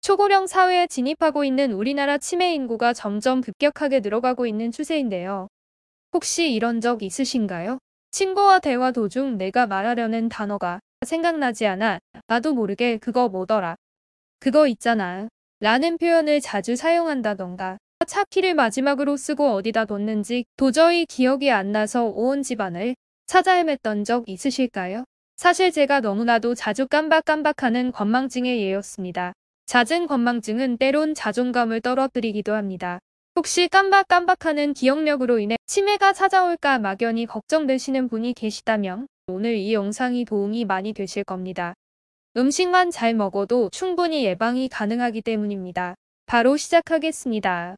초고령 사회에 진입하고 있는 우리나라 치매 인구가 점점 급격하게 늘어가고 있는 추세인데요. 혹시 이런 적 있으신가요? 친구와 대화 도중 내가 말하려는 단어가 생각나지 않아 나도 모르게 그거 뭐더라. 그거 있잖아. 라는 표현을 자주 사용한다던가 차 키를 마지막으로 쓰고 어디다 뒀는지 도저히 기억이 안 나서 온 집안을 찾아 헤맸던 적 있으실까요? 사실 제가 너무나도 자주 깜박깜박하는 건망증의 예였습니다. 잦은 건망증은 때론 자존감을 떨어뜨리기도 합니다. 혹시 깜박깜박하는 기억력으로 인해 치매가 찾아올까 막연히 걱정되시는 분이 계시다면 오늘 이 영상이 도움이 많이 되실 겁니다. 음식만 잘 먹어도 충분히 예방이 가능하기 때문입니다. 바로 시작하겠습니다.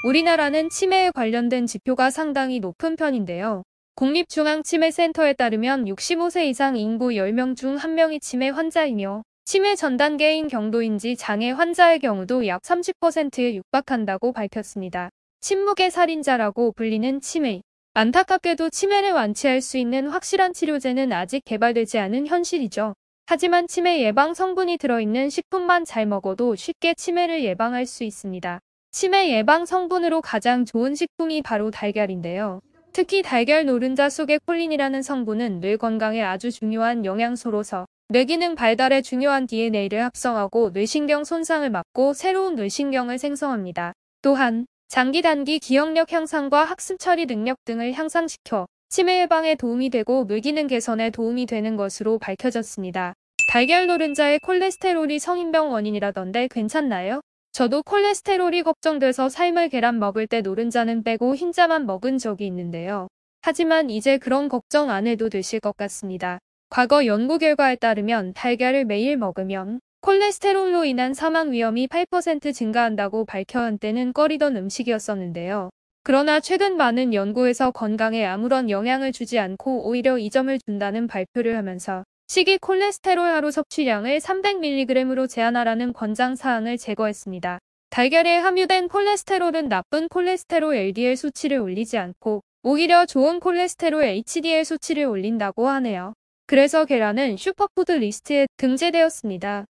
우리나라는 치매에 관련된 지표가 상당히 높은 편인데요. 국립중앙치매센터에 따르면 65세 이상 인구 10명 중 1명이 치매 환자이며 치매 전 단계인 경도인지 장애 환자의 경우도 약 30%에 육박한다고 밝혔습니다. 침묵의 살인자라고 불리는 치매. 안타깝게도 치매를 완치할 수 있는 확실한 치료제는 아직 개발되지 않은 현실이죠. 하지만 치매 예방 성분이 들어있는 식품만 잘 먹어도 쉽게 치매를 예방할 수 있습니다. 치매 예방 성분으로 가장 좋은 식품이 바로 달걀인데요. 특히 달걀 노른자 속의 콜린이라는 성분은 뇌 건강에 아주 중요한 영양소로서 뇌 기능 발달에 중요한 DNA를 합성하고 뇌신경 손상을 막고 새로운 뇌신경을 생성합니다. 또한 장기 단기 기억력 향상과 학습 처리 능력 등을 향상시켜 치매 예방에 도움이 되고 뇌 기능 개선에 도움이 되는 것으로 밝혀졌습니다. 달걀 노른자의 콜레스테롤이 성인병 원인이라던데 괜찮나요? 저도 콜레스테롤이 걱정돼서 삶을 계란 먹을 때 노른자는 빼고 흰자만 먹은 적이 있는데요. 하지만 이제 그런 걱정 안 해도 되실 것 같습니다. 과거 연구 결과에 따르면 달걀을 매일 먹으면 콜레스테롤로 인한 사망 위험이 8% 증가한다고 밝혀 한때는 꺼리던 음식이었었는데요. 그러나 최근 많은 연구에서 건강에 아무런 영향을 주지 않고 오히려 이점을 준다는 발표를 하면서 식이 콜레스테롤 하루 섭취량을 300mg으로 제한하라는 권장사항을 제거했습니다. 달걀에 함유된 콜레스테롤은 나쁜 콜레스테롤 LDL 수치를 올리지 않고 오히려 좋은 콜레스테롤 HDL 수치를 올린다고 하네요. 그래서 계란은 슈퍼푸드 리스트에 등재되었습니다.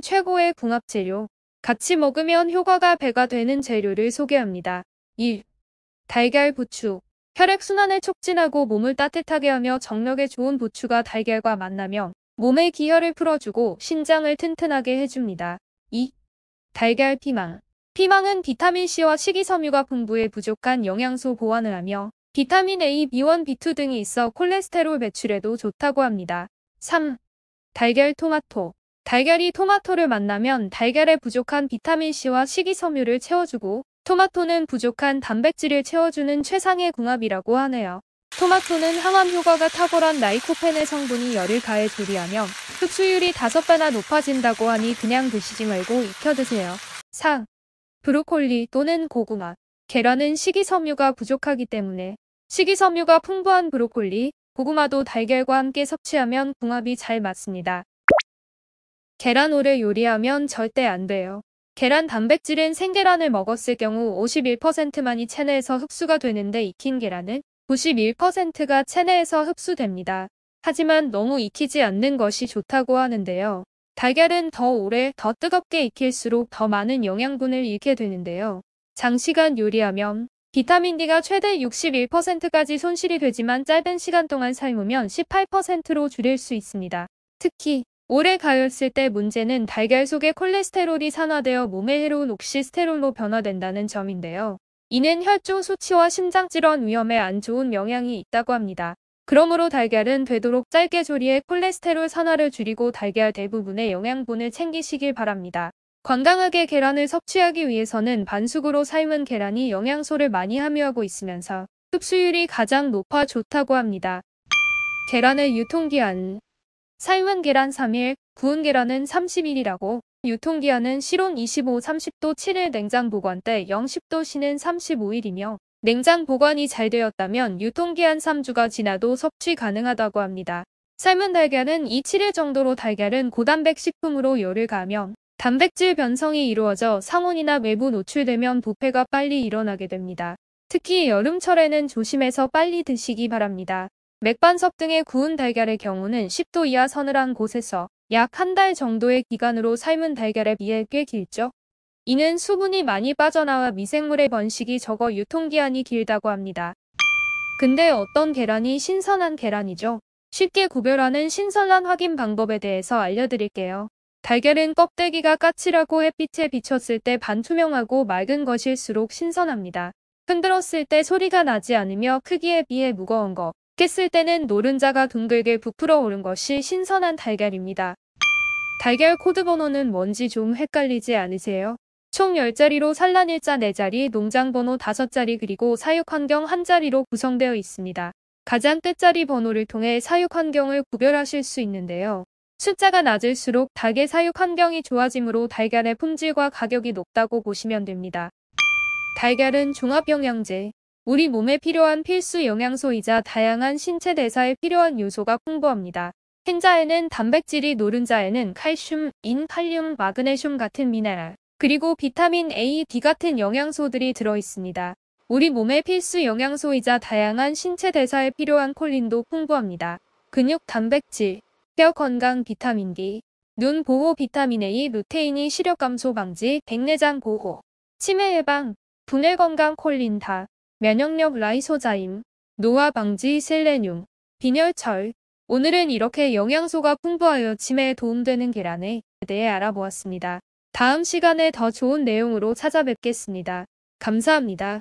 최고의 궁합재료. 같이 먹으면 효과가 배가 되는 재료를 소개합니다. 1. 달걀 부추. 혈액순환을 촉진하고 몸을 따뜻하게 하며 정력에 좋은 부추가 달걀과 만나면 몸의 기혈을 풀어주고 신장을 튼튼하게 해줍니다. 2. 달걀 피망. 피망은 비타민C와 식이섬유가 풍부해 부족한 영양소 보완을 하며 비타민 A, B1, B2 등이 있어 콜레스테롤 배출에도 좋다고 합니다. 3. 달걀 토마토. 달걀이 토마토를 만나면 달걀에 부족한 비타민C와 식이섬유를 채워주고 토마토는 부족한 단백질을 채워주는 최상의 궁합이라고 하네요. 토마토는 항암 효과가 탁월한 라이코펜의 성분이 열을 가해 조리하면 흡수율이 5배나 높아진다고 하니 그냥 드시지 말고 익혀 드세요. 4. 브로콜리 또는 고구마. 계란은 식이섬유가 부족하기 때문에 식이섬유가 풍부한 브로콜리, 고구마도 달걀과 함께 섭취하면 궁합이 잘 맞습니다. 계란 오래 요리하면 절대 안 돼요. 계란 단백질은 생계란을 먹었을 경우 51%만이 체내에서 흡수가 되는데 익힌 계란은 91%가 체내에서 흡수됩니다. 하지만 너무 익히지 않는 것이 좋다고 하는데요. 달걀은 더 오래, 더 뜨겁게 익힐수록 더 많은 영양분을 잃게 되는데요. 장시간 요리하면 비타민 D가 최대 61%까지 손실이 되지만 짧은 시간 동안 삶으면 18%로 줄일 수 있습니다. 특히 오래 가열했을 때 문제는 달걀 속의 콜레스테롤이 산화되어 몸에 해로운 옥시스테롤로 변화된다는 점인데요. 이는 혈중 수치와 심장질환 위험에 안 좋은 영향이 있다고 합니다. 그러므로 달걀은 되도록 짧게 조리해 콜레스테롤 산화를 줄이고 달걀 대부분의 영양분을 챙기시길 바랍니다. 건강하게 계란을 섭취하기 위해서는 반숙으로 삶은 계란이 영양소를 많이 함유하고 있으면서 흡수율이 가장 높아 좋다고 합니다. 계란의 유통기한. 삶은 계란 3일, 구운 계란은 30일이라고, 유통기한은 실온 25-30도 7일 냉장 보관 때 0-10도 시는 35일이며 냉장 보관이 잘 되었다면 유통기한 3주가 지나도 섭취 가능하다고 합니다. 삶은 달걀은 2-7일 정도로 달걀은 고단백 식품으로 열을 가하면 단백질 변성이 이루어져 상온이나 외부 노출되면 부패가 빨리 일어나게 됩니다. 특히 여름철에는 조심해서 빨리 드시기 바랍니다. 맥반석 등의 구운 달걀의 경우는 10도 이하 서늘한 곳에서 약 한 달 정도의 기간으로 삶은 달걀에 비해 꽤 길죠. 이는 수분이 많이 빠져나와 미생물의 번식이 적어 유통기한이 길다고 합니다. 근데 어떤 계란이 신선한 계란이죠? 쉽게 구별하는 신선한 확인 방법에 대해서 알려드릴게요. 달걀은 껍데기가 까칠하고 햇빛에 비쳤을 때 반투명하고 맑은 것일수록 신선합니다. 흔들었을 때 소리가 나지 않으며 크기에 비해 무거운 것, 깼을 때는 노른자가 둥글게 부풀어 오른 것이 신선한 달걀입니다. 달걀 코드 번호는 뭔지 좀 헷갈리지 않으세요? 총 10자리로 산란일자 4자리, 농장번호 5자리 그리고 사육환경 1자리로 구성되어 있습니다. 가장 끝자리 번호를 통해 사육환경을 구별하실 수 있는데요. 숫자가 낮을수록 닭의 사육환경이 좋아지므로 달걀의 품질과 가격이 높다고 보시면 됩니다. 달걀은 종합영양제, 우리 몸에 필요한 필수 영양소이자 다양한 신체 대사에 필요한 요소가 풍부합니다. 흰자에는 단백질이, 노른자에는 칼슘, 인, 칼륨, 마그네슘 같은 미네랄, 그리고 비타민 A, D 같은 영양소들이 들어있습니다. 우리 몸의 필수 영양소이자 다양한 신체 대사에 필요한 콜린도 풍부합니다. 근육 단백질, 뼈 건강 비타민 D, 눈 보호 비타민 A, 루테인이 시력 감소 방지, 백내장 보호, 치매 예방, 분해 건강 콜린 다, 면역력 라이소자임, 노화 방지 셀레늄, 빈혈철. 오늘은 이렇게 영양소가 풍부하여 치매에 도움되는 계란에 대해 알아보았습니다. 다음 시간에 더 좋은 내용으로 찾아뵙겠습니다. 감사합니다.